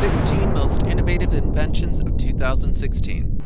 16 Most Innovative Inventions of 2016.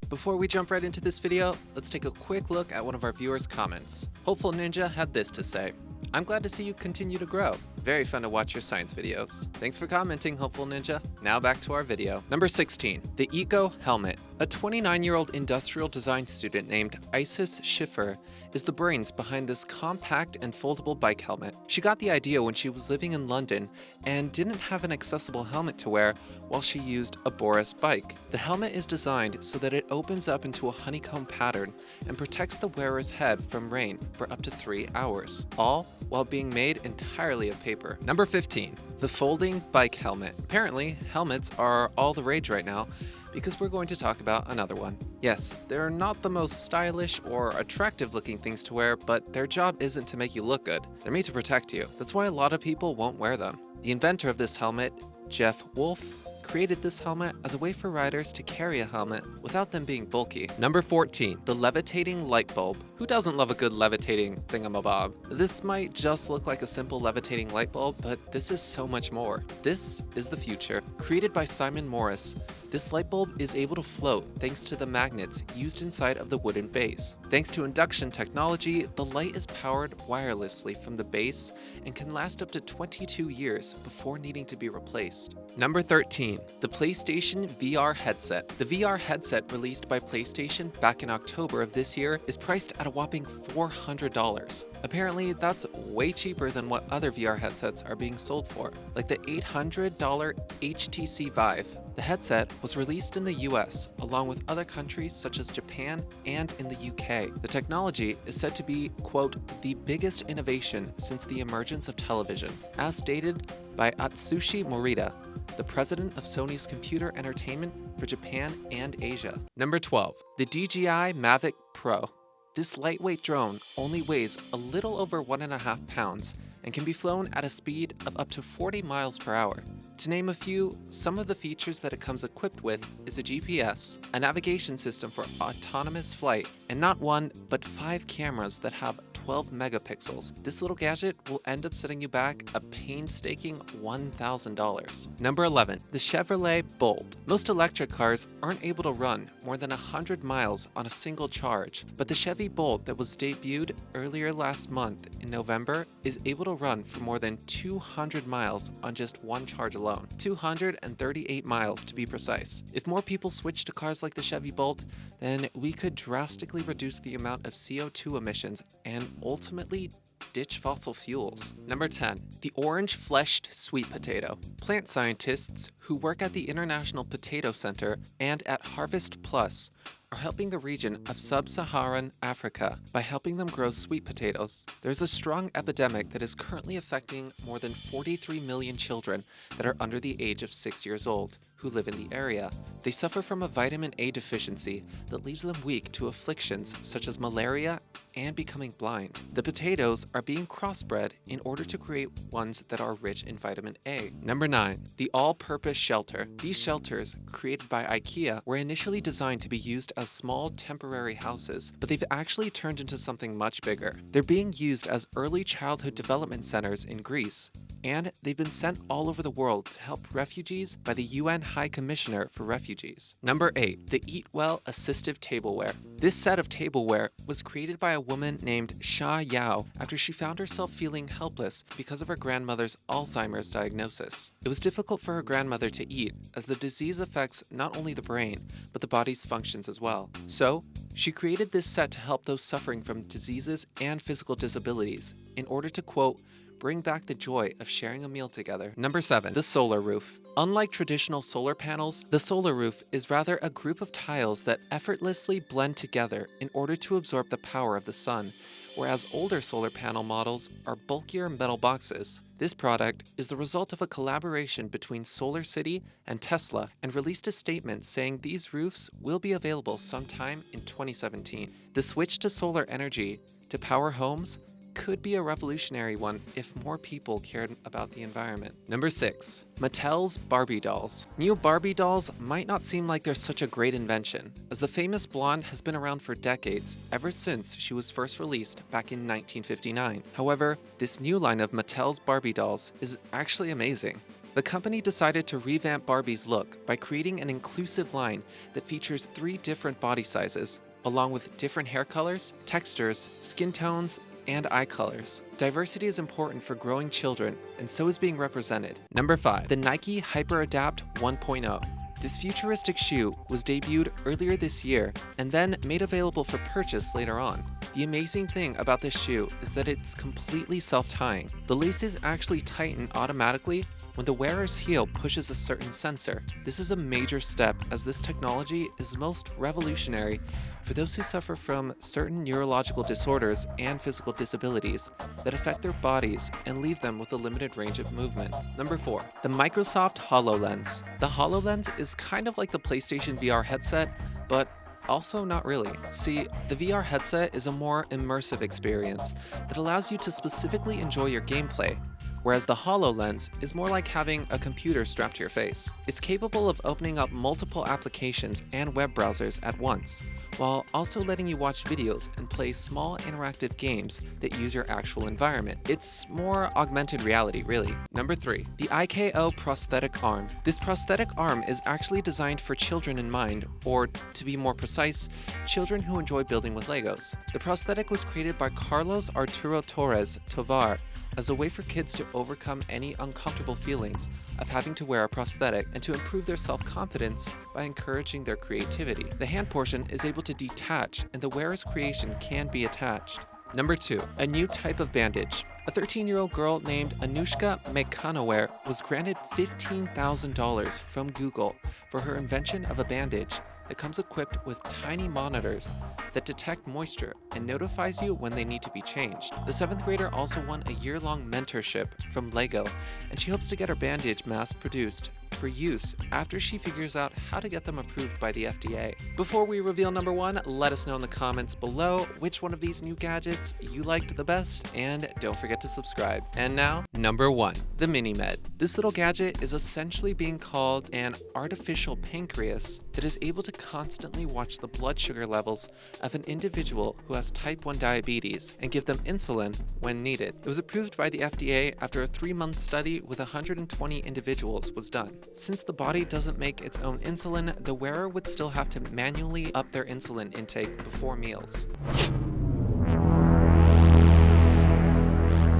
Before we jump right into this video, let's take a quick look at one of our viewers' comments. Hopeful Ninja had this to say: "I'm glad to see you continue to grow. Very fun to watch your science videos." Thanks for commenting, Hopeful Ninja. Now back to our video. Number 16, the EcoHelmet. A 29-year-old industrial design student named Isis Schiffer is the brains behind this compact and foldable bike helmet. She got the idea when she was living in London and didn't have an accessible helmet to wear while she used a Boris bike. The helmet is designed so that it opens up into a honeycomb pattern and protects the wearer's head from rain for up to 3 hours, all while being made entirely of paper. Number 15, the folding bike helmet. Apparently, helmets are all the rage right now, because we're going to talk about another one. Yes, they're not the most stylish or attractive looking things to wear, but their job isn't to make you look good. They're made to protect you. That's why a lot of people won't wear them. The inventor of this helmet, Jeff Wolf, created this helmet as a way for riders to carry a helmet without them being bulky. Number 14, the levitating light bulb. Who doesn't love a good levitating thingamabob? This might just look like a simple levitating light bulb, but this is so much more. This is the future. Created by Simon Morris, this light bulb is able to float thanks to the magnets used inside of the wooden base. Thanks to induction technology, the light is powered wirelessly from the base and can last up to 22 years before needing to be replaced. Number 13, the PlayStation VR headset. The VR headset released by PlayStation back in October of this year is priced at a whopping $400. Apparently, that's way cheaper than what other VR headsets are being sold for, like the $800 HTC Vive. The headset was released in the US, along with other countries such as Japan and in the UK. The technology is said to be, quote, the biggest innovation since the emergence of television, as stated by Atsushi Morita, the president of Sony's computer entertainment for Japan and Asia. Number 12, the DJI Mavic Pro. This lightweight drone only weighs a little over 1.5 pounds and can be flown at a speed of up to 40 miles per hour. To name a few, some of the features that it comes equipped with is a GPS, a navigation system for autonomous flight, and not one, but 5 cameras that have 12 megapixels. This little gadget will end up setting you back a painstaking $1,000. Number 11, the Chevrolet Bolt. Most electric cars aren't able to run more than 100 miles on a single charge, but the Chevy Bolt that was debuted earlier last month in November is able to run for more than 200 miles on just one charge alone. 238 miles to be precise. If more people switch to cars like the Chevy Bolt, then we could drastically reduce the amount of CO2 emissions and ultimately ditch fossil fuels. Number 10, the Orangefleshed sweet potato. Plant scientists who work at the International Potato Center and at Harvest Plus are helping the region of sub-Saharan Africa by helping them grow sweet potatoes. There's a strong epidemic that is currently affecting more than 43 million children that are under the age of 6 years old who live in the area. They suffer from a vitamin A deficiency that leaves them weak to afflictions such as malaria and becoming blind. The potatoes are being crossbred in order to create ones that are rich in vitamin A. Number 9, the Allpurpose shelter. These shelters, created by Icao, were initially designed to be used as small temporary houses, but they've actually turned into something much bigger. They're being used as early childhood development centers in Greece, and they've been sent all over the world to help refugees by the UN High Commissioner for Refugees. Number 8, the Eatwell Assistive Tableware. This set of tableware was created by a woman named Sha Yao after she found herself feeling helpless because of her grandmother's Alzheimer's diagnosis. It was difficult for her grandmother to eat, as the disease affects not only the brain, but the body's functions as well. So, she created this set to help those suffering from diseases and physical disabilities in order to, quote, bring back the joy of sharing a meal together. Number 7, the solar roof. Unlike traditional solar panels, the solar roof is rather a group of tiles that effortlessly blend together in order to absorb the power of the sun, whereas older solar panel models are bulkier metal boxes. This product is the result of a collaboration between SolarCity and Tesla and released a statement saying these roofs will be available sometime in 2017. The switch to solar energy to power homes could be a revolutionary one if more people cared about the environment. Number 6. Mattel's Barbie dolls. New Barbie dolls might not seem like they're such a great invention, as the famous blonde has been around for decades, ever since she was first released back in 1959. However, this new line of Mattel's Barbie dolls is actually amazing. The company decided to revamp Barbie's look by creating an inclusive line that features 3 different body sizes, along with different hair colors, textures, skin tones, and eye colors. Diversity is important for growing children, and so is being represented. Number 5. The Nike HyperAdapt 1.0. This futuristic shoe was debuted earlier this year and then made available for purchase later on. The amazing thing about this shoe is that it's completely self-tying. The laces actually tighten automatically when the wearer's heel pushes a certain sensor. This is a major step, as this technology is most revolutionary for those who suffer from certain neurological disorders and physical disabilities that affect their bodies and leave them with a limited range of movement. Number 4. The Microsoft Hololens. The Hololens is kind of like the PlayStation VR headset, but also not really. See, the VR headset is a more immersive experience that allows you to specifically enjoy your gameplay, whereas the HoloLens is more like having a computer strapped to your face. It's capable of opening up multiple applications and web browsers at once, while also letting you watch videos and play small interactive games that use your actual environment. It's more augmented reality, really. Number 3. The Icao prosthetic arm. This prosthetic arm is actually designed for children in mind, or to be more precise, children who enjoy building with Legos. The prosthetic was created by Carlos Arturo Torres Tovar as a way for kids to overcome any uncomfortable feelings of having to wear a prosthetic and to improve their self-confidence by encouraging their creativity. The hand portion is able to detach, and the wearer's creation can be attached. Number 2. A new type of bandage. A 13-year-old girl named Anushka Mekhanaware was granted $15,000 from Google for her invention of a bandage that comes equipped with tiny monitors that detect moisture and notifies you when they need to be changed. The 7th grader also won a year-long mentorship from LEGO, and she hopes to get her bandage mass-produced for use after she figures out how to get them approved by the FDA. Before we reveal number 1, let us know in the comments below which one of these new gadgets you liked the best, and don't forget to subscribe. And now, number 1, the MiniMed. This little gadget is essentially being called an artificial pancreas that is able to constantly watch the blood sugar levels of an individual who has type 1 diabetes and give them insulin when needed. It was approved by the FDA after a 3-month study with 120 individuals was done. Since the body doesn't make its own insulin, the wearer would still have to manually up their insulin intake before meals.